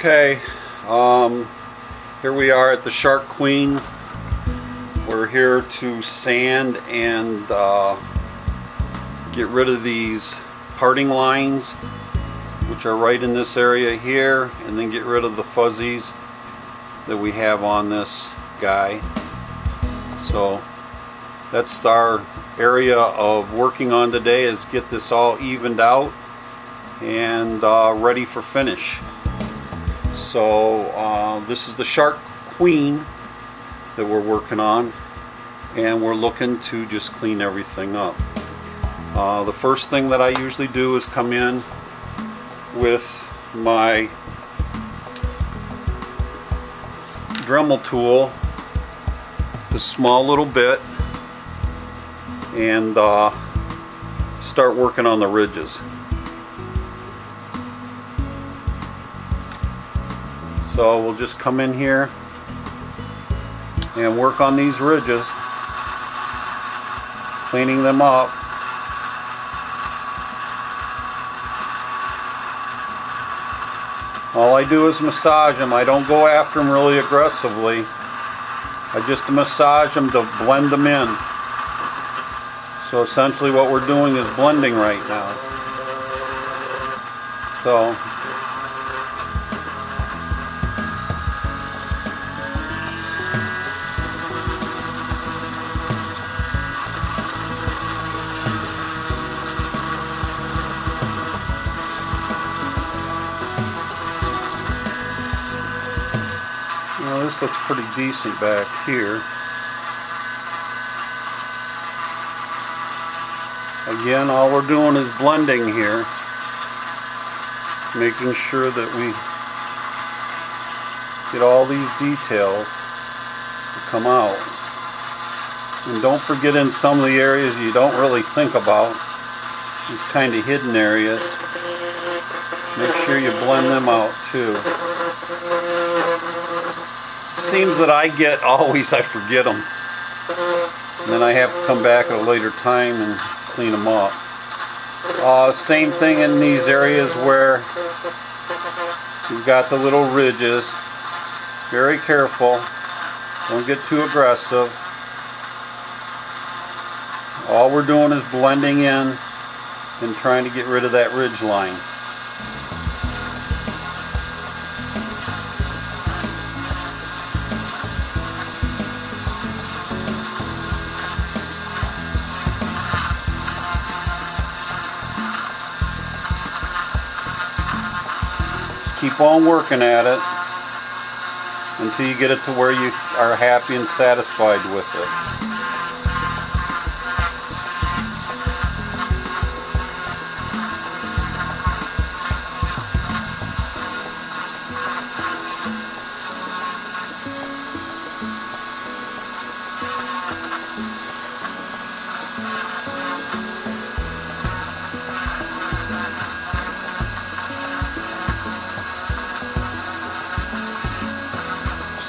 Okay, here we are at the Shark Queen. We're here to sand and get rid of these parting lines, which are right in this area here, and then get rid of the fuzzies that we have on this guy. So that's our area of working on today, is get this all evened out and ready for finish. So this is the Shark Queen that we're working on, and we're looking to just clean everything up. The first thing that I usually do is come in with my Dremel tool, a small little bit, and start working on the ridges. So we'll just come in here and work on these ridges, cleaning them up. All I do is massage them. I don't go after them really aggressively. I just massage them to blend them in. So essentially what we're doing is blending right now. So this looks pretty decent back here. Again, all we're doing is blending here, making sure that we get all these details to come out. And don't forget, in some of the areas you don't really think about, these kind of hidden areas, make sure you blend them out too. Seems that I forget them, and then I have to come back at a later time and clean them up. Same thing in these areas where you've got the little ridges. Very careful, don't get too aggressive. All we're doing is blending in and trying to get rid of that ridge line. Keep on working at it until you get it to where you are happy and satisfied with it.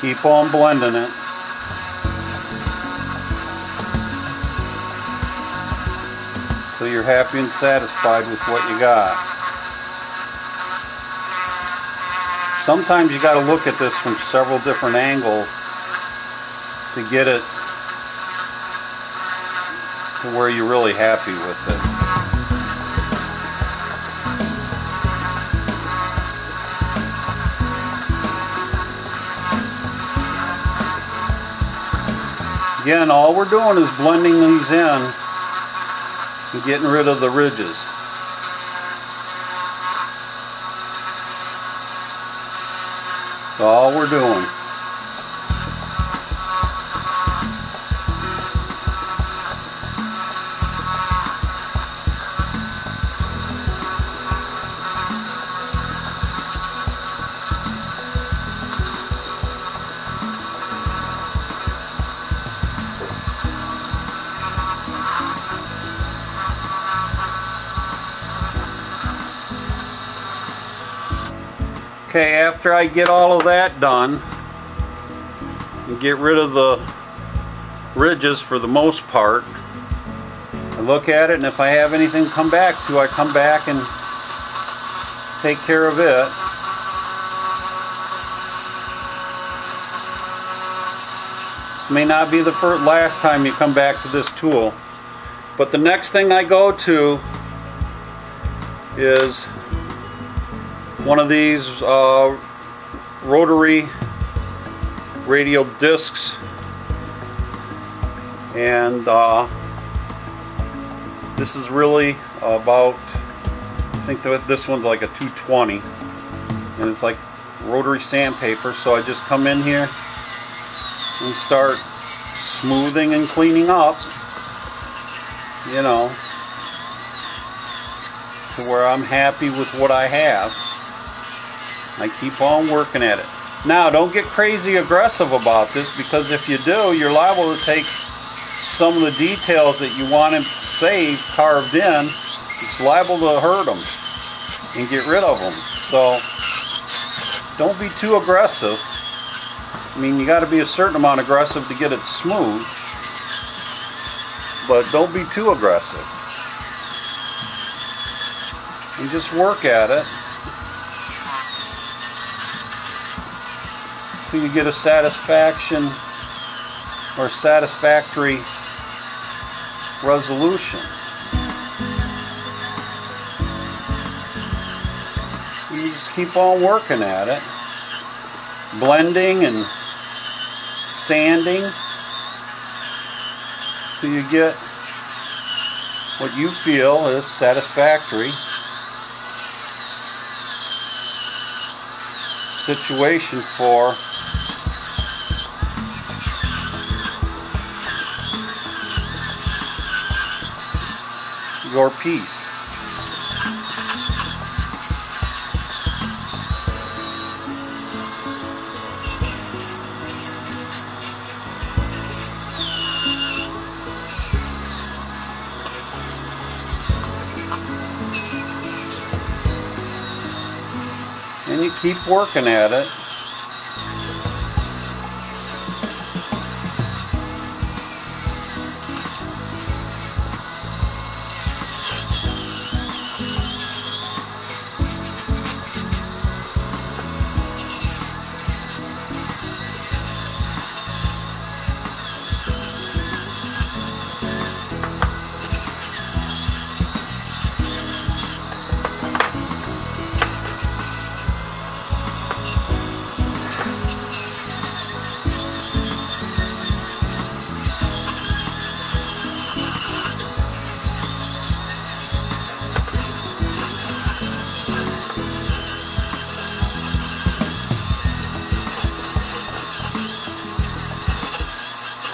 Keep on blending it. Till you're happy and satisfied with what you got. Sometimes you got to look at this from several different angles to get it to where you're really happy with it. Again, all we're doing is blending these in and getting rid of the ridges. That's all we're doing. Okay, after I get all of that done and get rid of the ridges for the most part, I look at it, and if I have anything to come back to, I come back and take care of it. May not be the last time you come back to this tool. But the next thing I go to is one of these rotary radial discs, and this is really about, I think that this one's like a 220, and it's like rotary sandpaper. So I just come in here and start smoothing and cleaning up, you know, to where I'm happy with what I have. I keep on working at it. Now, don't get crazy aggressive about this, because if you do, you're liable to take some of the details that you want to save carved in. It's liable to hurt them and get rid of them. So don't be too aggressive. I mean, you got to be a certain amount aggressive to get it smooth, but don't be too aggressive. And just work at it till you get a satisfaction or satisfactory resolution. You just keep on working at it, blending and sanding till you get what you feel is satisfactory situation for your piece. And you keep working at it.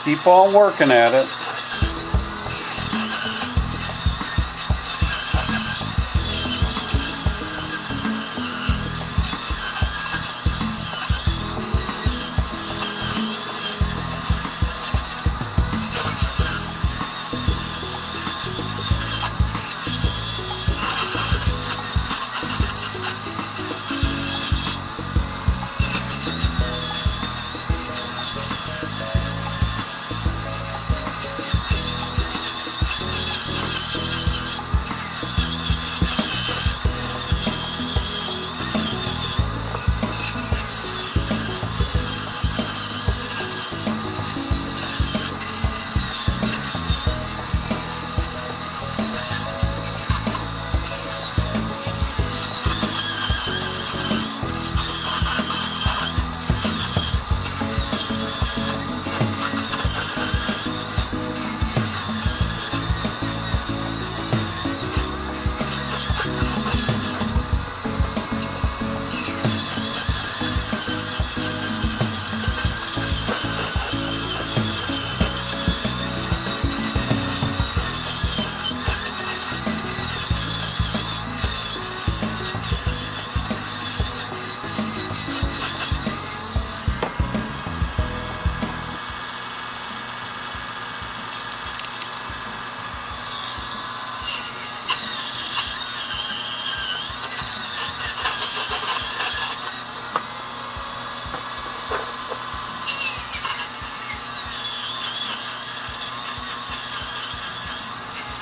Keep on working at it.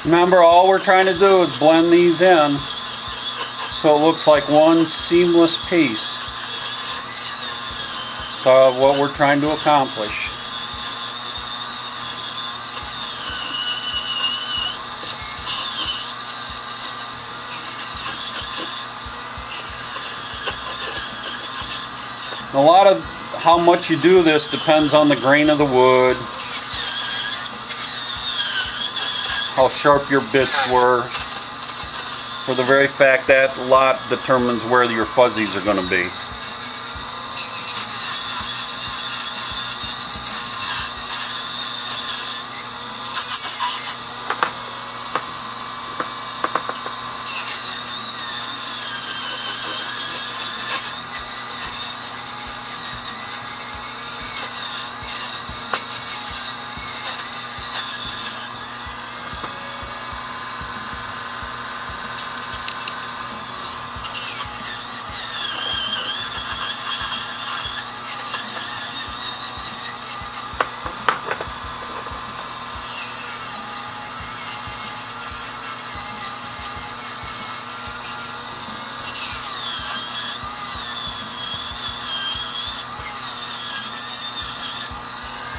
Remember, all we're trying to do is blend these in so it looks like one seamless piece. So what we're trying to accomplish. A lot of how much you do this depends on the grain of the wood, how sharp your bits were, for the very fact that a lot determines where your fuzzies are going to be.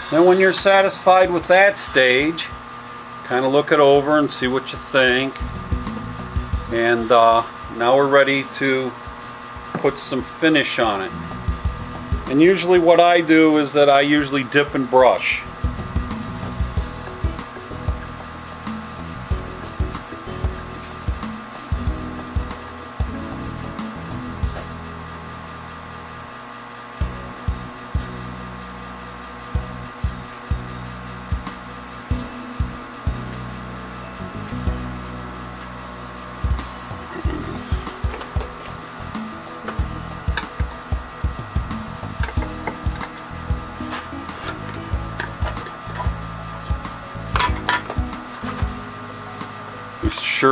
Then when you're satisfied with that stage, kind of look it over and see what you think. And now we're ready to put some finish on it. And usually what I do is that I usually dip and brush.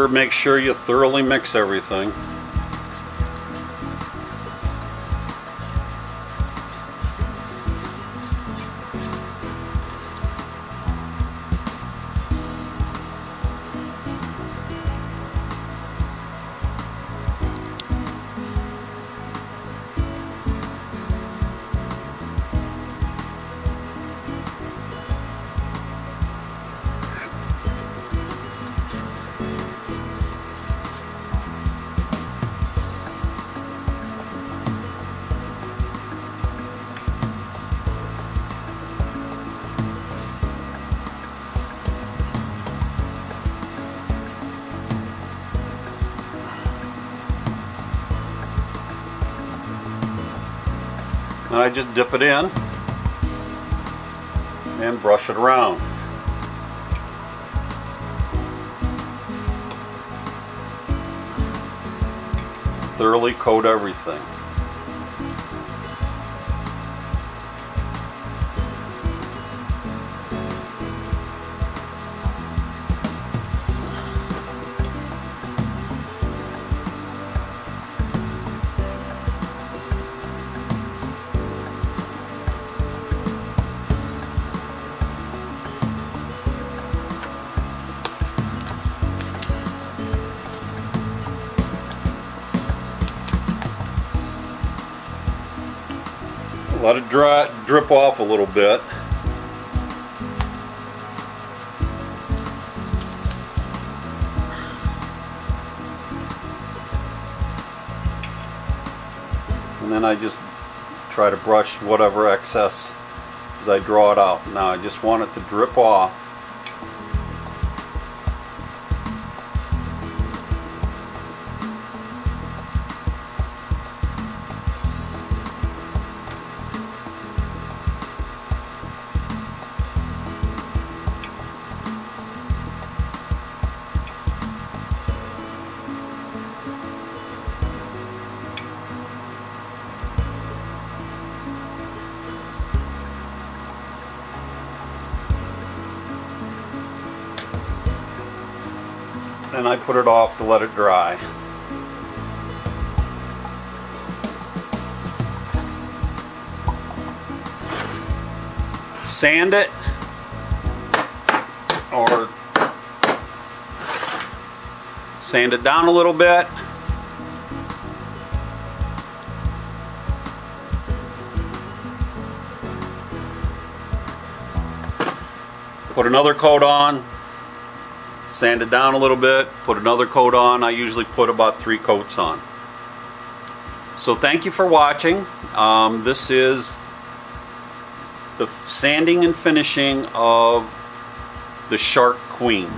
Make sure you thoroughly mix everything. And I just dip it in and brush it around. Thoroughly coat everything. Let it drip off a little bit. And then I just try to brush whatever excess as I draw it out. Now I just want it to drip off. And I put it off to let it dry. Sand it, or sand it down a little bit. Put another coat on. Sand it down a little bit, put another coat on. I usually put about 3 coats on. So thank you for watching. This is the sanding and finishing of the Shark Queen.